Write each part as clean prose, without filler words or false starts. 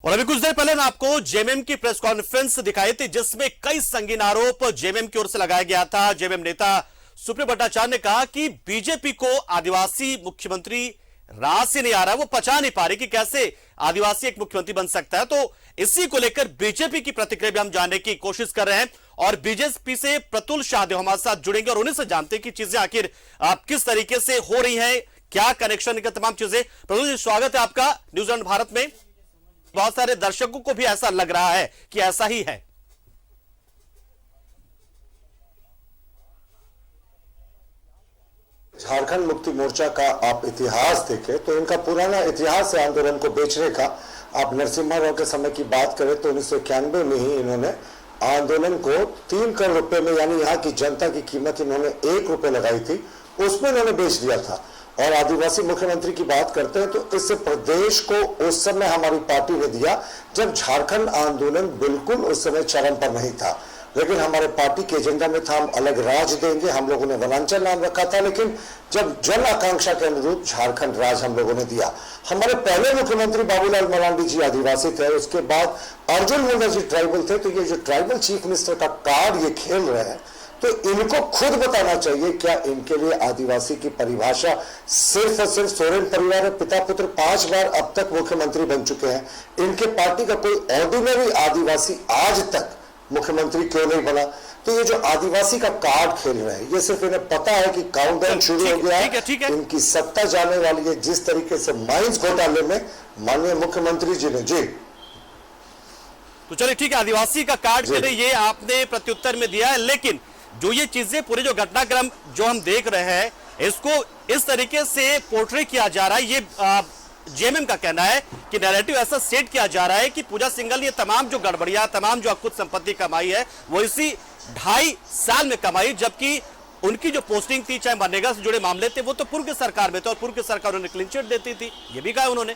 और अभी कुछ देर पहले मैं आपको जेएमएम की प्रेस कॉन्फ्रेंस दिखाई थी, जिसमें कई संगीन आरोप जेएमएम की ओर से लगाया गया था। जेएमएम नेता सुप्रियो भट्टाचार्य ने कहा कि बीजेपी को आदिवासी मुख्यमंत्री राह से नहीं आ रहा, वो पचा नहीं पा रही कि कैसे आदिवासी एक मुख्यमंत्री बन सकता है। तो इसी को लेकर बीजेपी की प्रतिक्रिया भी हम जानने की कोशिश कर रहे हैं और बीजेपी से प्रतुल शाहदेव हमारे साथ जुड़ेंगे और उन्हीं से जानते हैं कि चीजें आखिर किस तरीके से हो रही है, क्या कनेक्शन का तमाम चीजें। प्रतुल जी, स्वागत है आपका न्यूजीलैंड भारत में। बहुत सारे दर्शकों को भी ऐसा लग रहा है कि ऐसा ही है। झारखंड मुक्ति मोर्चा का आप इतिहास देखें तो इनका पुराना इतिहास है आंदोलन को बेचने का। आप नरसिम्हा राव के समय की बात करें तो 1991 में ही इन्होंने आंदोलन को 3 करोड़ रुपए में, यानी यहाँ की जनता की कीमत इन्होंने 1 रुपए लगाई थी, उसमें इन्होंने बेच दिया था। और आदिवासी मुख्यमंत्री की बात करते हैं तो इस प्रदेश को उस समय हमारी पार्टी ने दिया जब झारखंड आंदोलन बिल्कुल उस समय चरम पर नहीं था, लेकिन हमारे पार्टी के एजेंडा में था हम अलग राज देंगे। हम लोगों ने वनांचल नाम रखा था, लेकिन जब जन आकांक्षा के अनुरूप झारखंड राज हम लोगों ने दिया। हमारे पहले मुख्यमंत्री बाबूलाल मरांडी जी आदिवासी थे, उसके बाद अर्जुन मुंडा जी ट्राइबल थे। तो ये जो ट्राइबल चीफ मिनिस्टर का कार्ड ये खेल रहे हैं, तो इनको खुद बताना चाहिए क्या इनके लिए आदिवासी की परिभाषा सिर्फ और सिर्फ सोरेन परिवार है। पिता पुत्र 5 बार अब तक मुख्यमंत्री बन चुके हैं, इनके पार्टी का कोई ऑर्डिनरी आदिवासी आज तक मुख्यमंत्री क्यों नहीं बना? तो ये जो आदिवासी का कार्ड खेल रहे हैं, ये सिर्फ इन्हें पता है कि काउंटडाउन शुरू हो गया है, इनकी सत्ता जाने वाली है। जिस तरीके से माइंस घोटाले में माननीय मुख्यमंत्री जी ने जी तो चलिए ठीक है, आदिवासी का कार्ड के लिए ये आपने प्रत्युत्तर में दिया है, लेकिन जो ये चीजें पूरे जो घटनाक्रम जो हम देख रहे हैं, इसको इस तरीके से पोर्ट्रे किया जा रहा है। ये जेएमएम का कहना है कि नैरेटिव ऐसा सेट किया जा रहा है कि पूजा सिंघल ये तमाम जो गड़बड़ियां, तमाम जो अकुत संपत्ति कमाई है वो इसी 2.5 साल में कमाई, जबकि उनकी जो पोस्टिंग थी, चाहे मनरेगा से जुड़े मामले थे, वो तो पूर्व की सरकार में थे और पूर्व की सरकार उन्हें क्लीन चिट देती थी, ये भी कहा उन्होंने।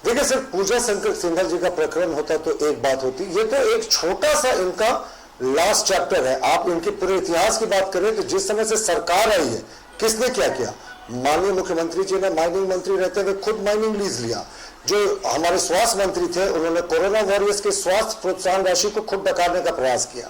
देखिए सर, पूजा सिंघल जी का प्रकरण होता तो एक बात होती, ये तो एक छोटा सा इनका लास्ट चैप्टर है। आप इनके पूरे इतिहास की बात करें तो जिस समय से सरकार आई है, किसने क्या किया? माननीय मुख्यमंत्री जी ने माइनिंग मंत्री रहते हुए खुद माइनिंग लीज लिया। जो हमारे स्वास्थ्य मंत्री थे, उन्होंने कोरोना वॉरियर्स के स्वास्थ्य प्रोत्साहन राशि को खुद डकारने का प्रयास किया।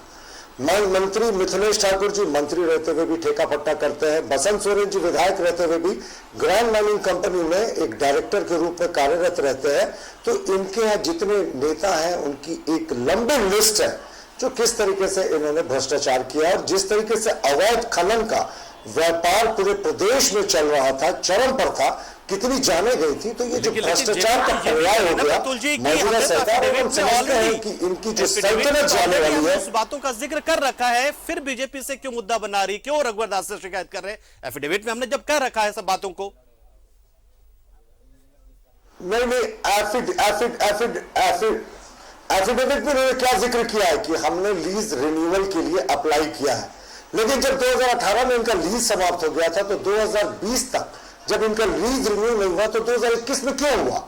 मंत्री मिथिलेश ठाकुर जी मंत्री रहते हुए भी ठेका पट्टा करते हैं। बसंत सोरेन जी विधायक रहते हुए भी ग्रैंड माइनिंग कंपनी में एक डायरेक्टर के रूप में कार्यरत रहते हैं। तो इनके यहाँ जितने नेता हैं उनकी एक लंबी लिस्ट है जो किस तरीके से इन्होंने भ्रष्टाचार किया और जिस तरीके से अवैध खनन का व्यापार पूरे प्रदेश में चल रहा था, चरम पर था, कितनी जाने गई थी। तो ये जो भ्रष्टाचार का पर्याय हो गया, मौजूदा सरकार समझते हैं कि इनकी जो सल्तनत जाने वाली है। उस बातों का जिक्र कर रखा है, फिर बीजेपी से क्यों मुद्दा बना रही, क्यों रघुवर दास से शिकायत कर रहे हैं? एफिडेविट में हमने जब कर रखा है सब बातों को। नहीं, एफिडेविट में उन्होंने क्या जिक्र किया है कि हमने लीज रिन्यूअल के लिए अप्लाई किया है, लेकिन जब 2018 में इनका लीज समाप्त हो गया था तो 2020 तक जब इनका लीज रिन्यू नहीं हुआ तो 2021 में क्यों हुआ?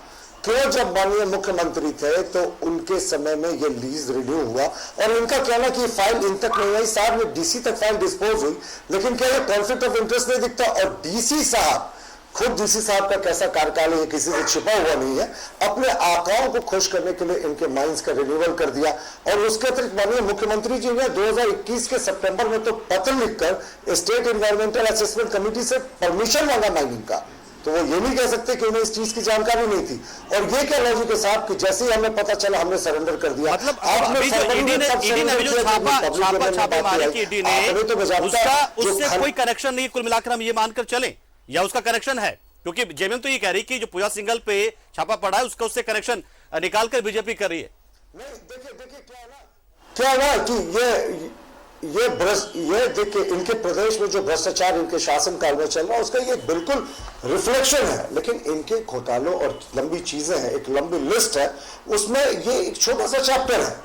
क्यों? जब माननीय मुख्यमंत्री थे तो उनके समय में ये लीज रिन्यू हुआ और इनका कहना कि फाइल इन तक नहीं आई। साहब ने डीसी तक फाइल डिस्पोज हुई, लेकिन क्या ये कॉन्फ्लिक्ट ऑफ इंटरेस्ट नहीं दिखता? और डीसी साहब खुद डीसी साहब का कैसा कार्यकाल है, किसी से छिपा हुआ नहीं है। अपने आकाओं को खुश करने के लिए इनके माइंस का रिन्यूअल कर दिया और उसके अतिरिक्त माननीय मुख्यमंत्री जी ने 2021 के सितंबर में तो पत्र लिखकर स्टेट एनवायरमेंटल असेसमेंट कमेटी से परमिशन मांगा माइनिंग का। तो वो ये नहीं कह सकते कि उन्हें इस चीज की जानकारी नहीं थी। और ये क्या लॉजिक है साहब कि जैसे ही हमें पता चला हमने सरेंडर कर दिया। मतलब उससे कोई कनेक्शन नहीं, कुल मिलाकर हम ये मानकर चले, या उसका कनेक्शन है? क्योंकि जेएमएम तो ये कह रही कि जो पूजा सिंघल पे छापा पड़ा है उसका उससे कनेक्शन निकालकर बीजेपी कर रही है। नहीं, देखिए क्या है ना कि ये देखिए इनके प्रदेश में जो भ्रष्टाचार इनके शासनकाल में चल रहा है उसका ये बिल्कुल रिफ्लेक्शन है। लेकिन इनके घोटालों और लंबी चीजें हैं, एक लंबी लिस्ट है, उसमें ये एक छोटा सा चैप्टर है।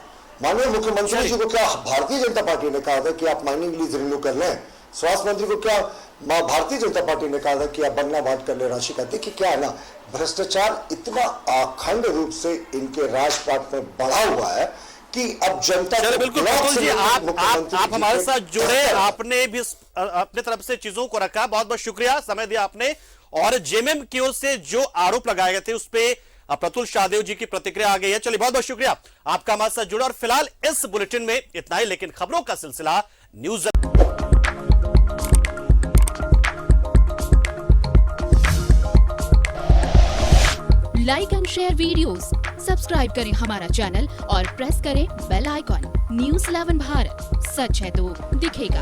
माननीय मुख्यमंत्री जी को क्या भारतीय जनता पार्टी ने कहा था कि आप माइनिंग लीज रिन्यू कर लें? स्वास्थ्य मंत्री को क्या भारतीय जनता पार्टी ने कहा था कि आप बनना बांट कर ले राशि का? देखिए क्या है ना, भ्रष्टाचार इतना अखंड रूप से इनके राजपाट में बढ़ा हुआ है कि अब जनता चलो को बिल्कुल ब्लॉक प्रफुल्ल से जी, मुख्यमंत्री आप हमारे जी साथ के जुड़े, दफ्तर में। आपने भी अपने तरफ से चीजों को रखा, बहुत बहुत शुक्रिया, समय दिया आपने। और जेएमएम की ओर से जो आरोप लगाए गए थे उस पे प्रतुल शाहदेव जी की प्रतिक्रिया आ गई है। चलिए बहुत बहुत शुक्रिया आपका हमारे साथ जुड़ा। और फिलहाल इस बुलेटिन में इतना ही, लेकिन खबरों का सिलसिला news like and share videos, subscribe करें हमारा चैनल और प्रेस करें बेल आइकॉन। न्यूज़ 11 भारत, सच है तो दिखेगा।